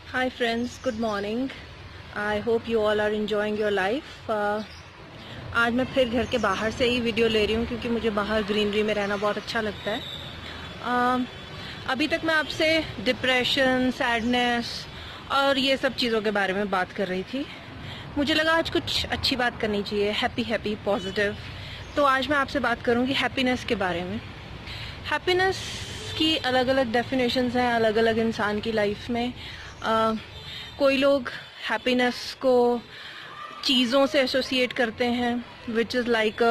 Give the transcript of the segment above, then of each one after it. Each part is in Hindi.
Hi friends, good morning. I hope you all are enjoying your life. आज मैं फिर घर के बाहर से ही वीडियो ले रही हूँ क्योंकि मुझे बाहर ग्रीनरी में रहना बहुत अच्छा लगता है. अभी तक मैं आपसे डिप्रेशन, सैडनेस और ये सब चीज़ों के बारे में बात कर रही थी. मुझे लगा आज कुछ अच्छी बात करनी चाहिए, हैप्पी पॉजिटिव. तो आज मैं आपसे बात करूँगी हैप्पीनेस के बारे में. हैप्पीनेस की अलग अलग डेफिनेशंस हैं अलग अलग इंसान की लाइफ में. कोई लोग हैप्पीनेस को चीज़ों से एसोसिएट करते हैं which is like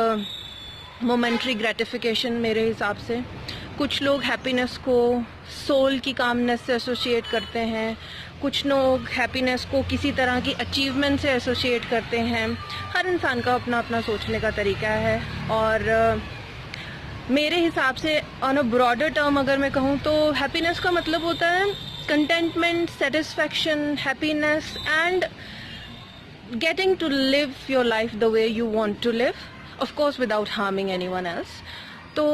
momentary gratification मेरे हिसाब से. कुछ लोग हैप्पीनेस को सोल की कामनेस से एसोसिएट करते हैं. कुछ लोग हैप्पीनेस को किसी तरह की अचीवमेंट से एसोसिएट करते हैं. हर इंसान का अपना अपना सोचने का तरीका है. और मेरे हिसाब से ऑन अ ब्रॉडर टर्म अगर मैं कहूँ तो हैप्पीनेस का मतलब होता है contentment, satisfaction, happiness and getting to live your life the way you want to live, of course without harming anyone else. तो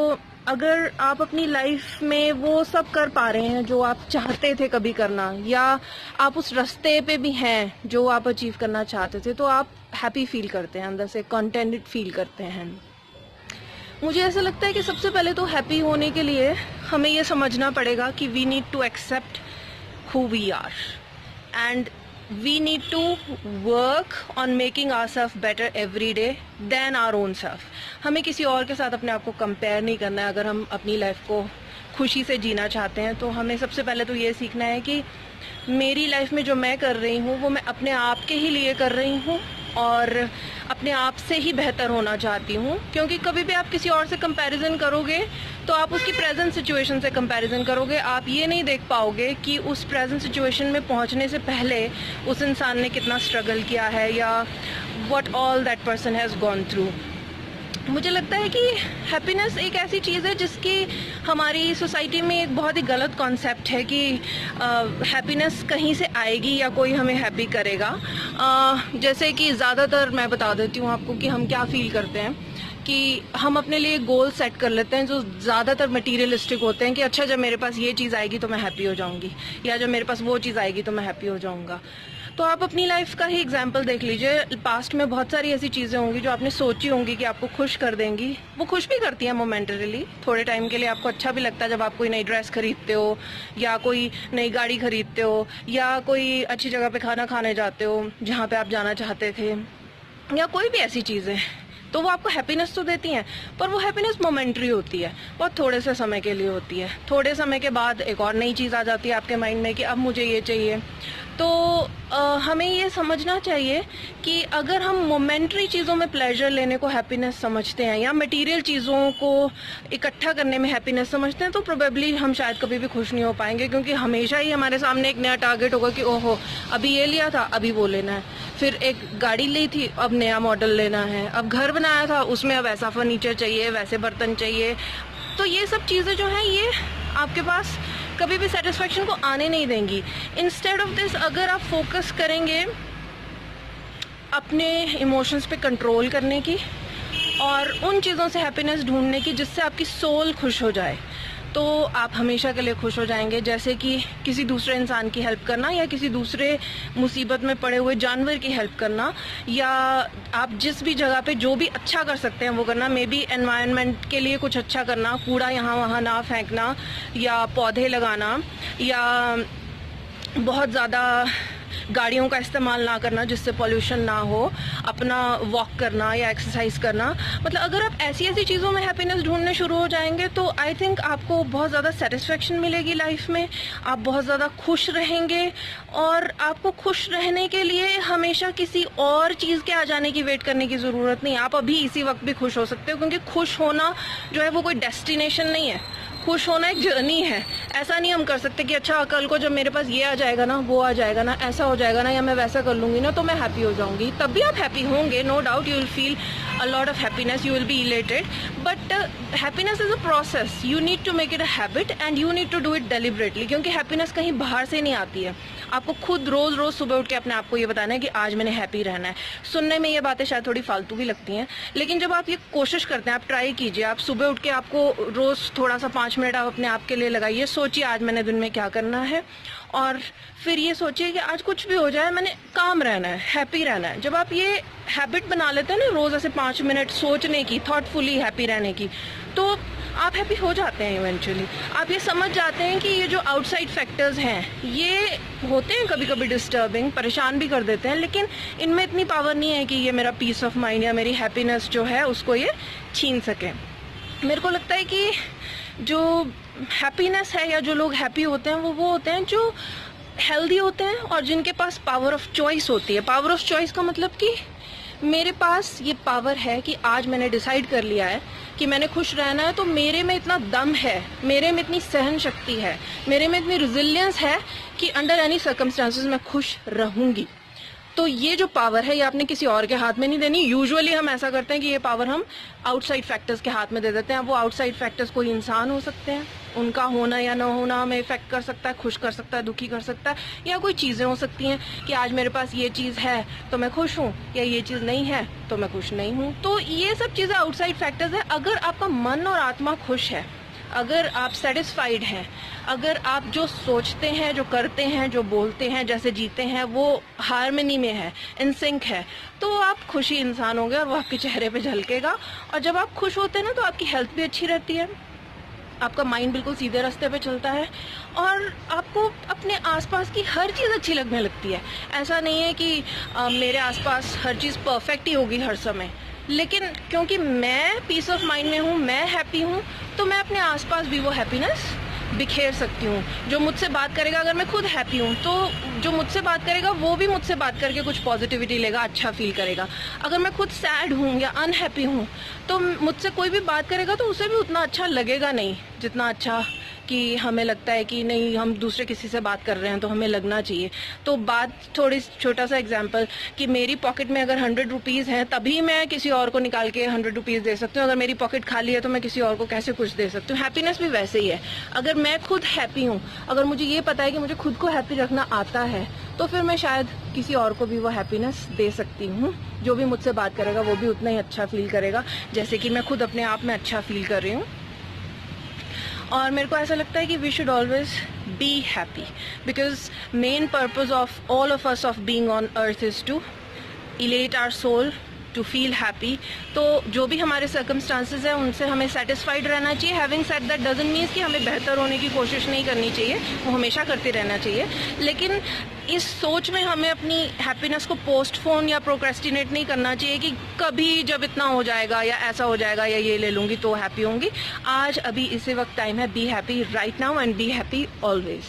अगर आप अपनी लाइफ में वो सब कर पा रहे हैं जो आप चाहते थे कभी करना, या आप उस रास्ते पे भी हैं जो आप अचीव करना चाहते थे, तो आप हैप्पी फील करते हैं, अंदर से कंटेंटेड फील करते हैं. मुझे ऐसा लगता है कि सबसे पहले तो हैप्पी होने के लिए हमें ये समझना पड़ेगा कि we need to accept who we are and we need to work on making ourselves better every day than our own self. हमें किसी और के साथ अपने आप को कंपेयर नहीं करना है. अगर हम अपनी लाइफ को खुशी से जीना चाहते हैं तो हमें सबसे पहले तो ये सीखना है कि मेरी लाइफ में जो मैं कर रही हूँ वो मैं अपने आप के ही लिए कर रही हूँ और अपने आप से ही बेहतर होना चाहती हूँ. क्योंकि कभी भी आप किसी और से कंपैरिजन करोगे तो आप उसकी प्रेजेंट सिचुएशन से कंपैरिजन करोगे. आप ये नहीं देख पाओगे कि उस प्रेजेंट सिचुएशन में पहुँचने से पहले उस इंसान ने कितना स्ट्रगल किया है या what all that person has gone through. मुझे लगता है कि हैप्पीनेस एक ऐसी चीज़ है जिसकी हमारी सोसाइटी में एक बहुत ही गलत कॉन्सेप्ट है कि हैप्पीनेस कहीं से आएगी या कोई हमें हैप्पी करेगा. जैसे कि ज़्यादातर मैं बता देती हूँ आपको कि हम क्या फील करते हैं कि हम अपने लिए गोल सेट कर लेते हैं जो ज़्यादातर मटीरियलिस्टिक होते हैं कि अच्छा जब मेरे पास ये चीज़ आएगी तो मैं हैप्पी हो जाऊँगी, या जब मेरे पास वो चीज़ आएगी तो मैं हैप्पी हो जाऊँगा. तो आप अपनी लाइफ का ही एग्जाम्पल देख लीजिए. पास्ट में बहुत सारी ऐसी चीज़ें होंगी जो आपने सोची होंगी कि आपको खुश कर देंगी. वो खुश भी करती हैं मोमेंटरीली, थोड़े टाइम के लिए आपको अच्छा भी लगता है जब आप कोई नई ड्रेस खरीदते हो या कोई नई गाड़ी खरीदते हो या कोई अच्छी जगह पे खाना खाने जाते हो जहाँ पे आप जाना चाहते थे, या कोई भी ऐसी चीज़ें. तो वो आपको हैप्पीनेस तो देती हैं पर वो हैप्पीनेस मोमेंट्री होती है, बहुत थोड़े से समय के लिए होती है. थोड़े समय के बाद एक और नई चीज़ आ जाती है आपके माइंड में कि अब मुझे ये चाहिए. तो हमें ये समझना चाहिए कि अगर हम मोमेंट्री चीज़ों में प्लेजर लेने को हैप्पीनेस समझते हैं या मटेरियल चीज़ों को इकट्ठा करने में हैप्पीनेस समझते हैं तो प्रोबेबली हम शायद कभी भी खुश नहीं हो पाएंगे. क्योंकि हमेशा ही हमारे सामने एक नया टारगेट होगा कि ओहो अभी ये लिया था अभी वो लेना है, फिर एक गाड़ी ली थी अब नया मॉडल लेना है, अब घर बनाया था उसमें अब ऐसा फर्नीचर चाहिए, वैसे बर्तन चाहिए. तो ये सब चीज़ें जो हैं ये आपके पास कभी भी सेटिस्फेक्शन को आने नहीं देंगी. इंस्टेड ऑफ दिस अगर आप फोकस करेंगे अपने इमोशंस पे कंट्रोल करने की और उन चीज़ों से हैप्पीनेस ढूंढने की जिससे आपकी सोल खुश हो जाए, तो आप हमेशा के लिए खुश हो जाएंगे. जैसे कि किसी दूसरे इंसान की हेल्प करना या किसी दूसरे मुसीबत में पड़े हुए जानवर की हेल्प करना, या आप जिस भी जगह पे जो भी अच्छा कर सकते हैं वो करना. मे बी एनवायरनमेंट के लिए कुछ अच्छा करना, कूड़ा यहाँ वहाँ ना फेंकना, या पौधे लगाना, या बहुत ज़्यादा गाड़ियों का इस्तेमाल ना करना जिससे पोल्यूशन ना हो, अपना वॉक करना या एक्सरसाइज करना. मतलब अगर आप ऐसी ऐसी चीज़ों में हैप्पीनेस ढूंढने शुरू हो जाएंगे तो आई थिंक आपको बहुत ज़्यादा सेटिस्फेक्शन मिलेगी लाइफ में, आप बहुत ज़्यादा खुश रहेंगे. और आपको खुश रहने के लिए हमेशा किसी और चीज़ के आ जाने की वेट करने की ज़रूरत नहीं. आप अभी इसी वक्त भी खुश हो सकते हो क्योंकि खुश होना जो है वो कोई डेस्टिनेशन नहीं है. खुश होना एक जर्नी है. ऐसा नहीं हम कर सकते कि अच्छा कल को जब मेरे पास ये आ जाएगा ना, वो आ जाएगा ना, ऐसा हो जाएगा ना, या मैं वैसा कर लूँगी ना तो मैं हैप्पी हो जाऊँगी. तब भी आप हैप्पी होंगे, no doubt you will feel a lot of happiness, you will be elated. But happiness is a process, you need to make it a habit and you need to do it deliberately. क्योंकि हैप्पीनेस कहीं बाहर से नहीं आती है, आपको खुद रोज रोज सुबह उठ के अपने आप को ये बताना है कि आज मैंने हैप्पी रहना है। सुनने में ये बातें शायद थोड़ी फालतू भी लगती हैं, लेकिन जब आप ये कोशिश करते हैं, आप ट्राई कीजिए, आप सुबह उठ के आपको रोज थोड़ा सा 5 मिनट आप अपने आप के लिए लगाइए, सोचिए आज मैंने दिन में क्या करना है, और फिर ये सोचिए कि आज कुछ भी हो जाए मैंने काम रहना है, हैप्पी रहना है। जब आप ये हैबिट बना लेते हैं ना रोज ऐसे 5 मिनट सोचने की, थॉटफुली हैप्पी रहने की, तो आप हैप्पी हो जाते हैं इवेंचुअली। आप ये समझ जाते हैं कि ये जो आउटसाइड फैक्टर्स हैं ये होते हैं कभी कभी डिस्टर्बिंग, परेशान भी कर देते हैं, लेकिन इनमें इतनी पावर नहीं है कि ये मेरा पीस ऑफ माइंड या मेरी हैप्पीनेस जो है उसको ये छीन सके। मेरे को लगता है कि जो हैप्पीनेस है या जो लोग हैप्पी होते हैं वो होते हैं जो हेल्दी होते हैं और जिनके पास पावर ऑफ चॉइस होती है। पावर ऑफ चॉइस का मतलब कि मेरे पास ये पावर है कि आज मैंने डिसाइड कर लिया है कि मैंने खुश रहना है, तो मेरे में इतना दम है, मेरे में इतनी सहन शक्ति है, मेरे में इतनी रिजिलियंस है कि अंडर एनी सर्कमस्टांसेस मैं खुश रहूंगी। तो ये जो पावर है ये आपने किसी और के हाथ में नहीं देनी। यूजुअली हम ऐसा करते हैं कि ये पावर हम आउटसाइड फैक्टर्स के हाथ में दे देते हैं। वो आउटसाइड फैक्टर्स कोई इंसान हो सकते हैं, उनका होना या ना होना हमें इफेक्ट कर सकता है, खुश कर सकता है, दुखी कर सकता है, या कोई चीज़ें हो सकती हैं कि आज मेरे पास ये चीज़ है तो मैं खुश हूँ, या ये चीज़ नहीं है तो मैं खुश नहीं हूँ। तो ये सब चीज़ें आउटसाइड फैक्टर्स है। अगर आपका मन और आत्मा खुश है, अगर आप सेटिस्फाइड हैं, अगर आप जो सोचते हैं, जो करते हैं, जो बोलते हैं, जैसे जीते हैं वो हार्मनी में है, इन सिंक है, तो आप खुशी इंसान होंगे और वो आपके चेहरे पे झलकेगा। और जब आप खुश होते हैं ना तो आपकी हेल्थ भी अच्छी रहती है, आपका माइंड बिल्कुल सीधे रास्ते पे चलता है और आपको अपने आसपास की हर चीज़ अच्छी लगने लगती है। ऐसा नहीं है कि मेरे आसपास हर चीज़ परफेक्ट ही होगी हर समय, लेकिन क्योंकि मैं पीस ऑफ माइंड में हूँ, मैं हैप्पी हूँ, तो मैं अपने आसपास भी वो हैप्पीनेस बिखेर सकती हूँ। जो मुझसे बात करेगा, अगर मैं खुद हैप्पी हूँ तो जो मुझसे बात करेगा वो भी मुझसे बात करके कुछ पॉजिटिविटी लेगा, अच्छा फील करेगा। अगर मैं खुद सैड हूँ या अनहैप्पी हूँ तो मुझसे कोई भी बात करेगा तो उसे भी उतना अच्छा लगेगा नहीं जितना अच्छा कि हमें लगता है कि नहीं हम दूसरे किसी से बात कर रहे हैं तो हमें लगना चाहिए। तो बात थोड़ी छोटा सा एग्जांपल कि मेरी पॉकेट में अगर 100 रुपीज़ हैं तभी मैं किसी और को निकाल के 100 रुपीज़ दे सकती हूँ। अगर मेरी पॉकेट खाली है तो मैं किसी और को कैसे कुछ दे सकती हूँ। हैप्पीनेस भी वैसे ही है। अगर मैं खुद हैप्पी हूँ, अगर मुझे ये पता है कि मुझे खुद को हैप्पी रखना आता है, तो फिर मैं शायद किसी और को भी वो हैप्पीनेस दे सकती हूँ। जो भी मुझसे बात करेगा वो भी उतना ही अच्छा फील करेगा जैसे कि मैं खुद अपने आप में अच्छा फील कर रही हूँ। और मेरे को ऐसा लगता है कि we should always be happy, because main purpose of all of us of being on earth is to elate our soul, to feel happy. तो जो भी हमारे सर्कमस्टांसेस हैं उनसे हमें सेटिस्फाइड रहना चाहिए। Having said that doesn't means कि हमें बेहतर होने की कोशिश नहीं करनी चाहिए, वो हमेशा करते रहना चाहिए, लेकिन इस सोच में हमें अपनी हैप्पीनेस को पोस्टपोन या प्रोक्रेस्टिनेट नहीं करना चाहिए कि कभी जब इतना हो जाएगा या ऐसा हो जाएगा या ये ले लूँगी तो हैप्पी होंगी। आज अभी इसी वक्त टाइम है, be happy right now and be happy always.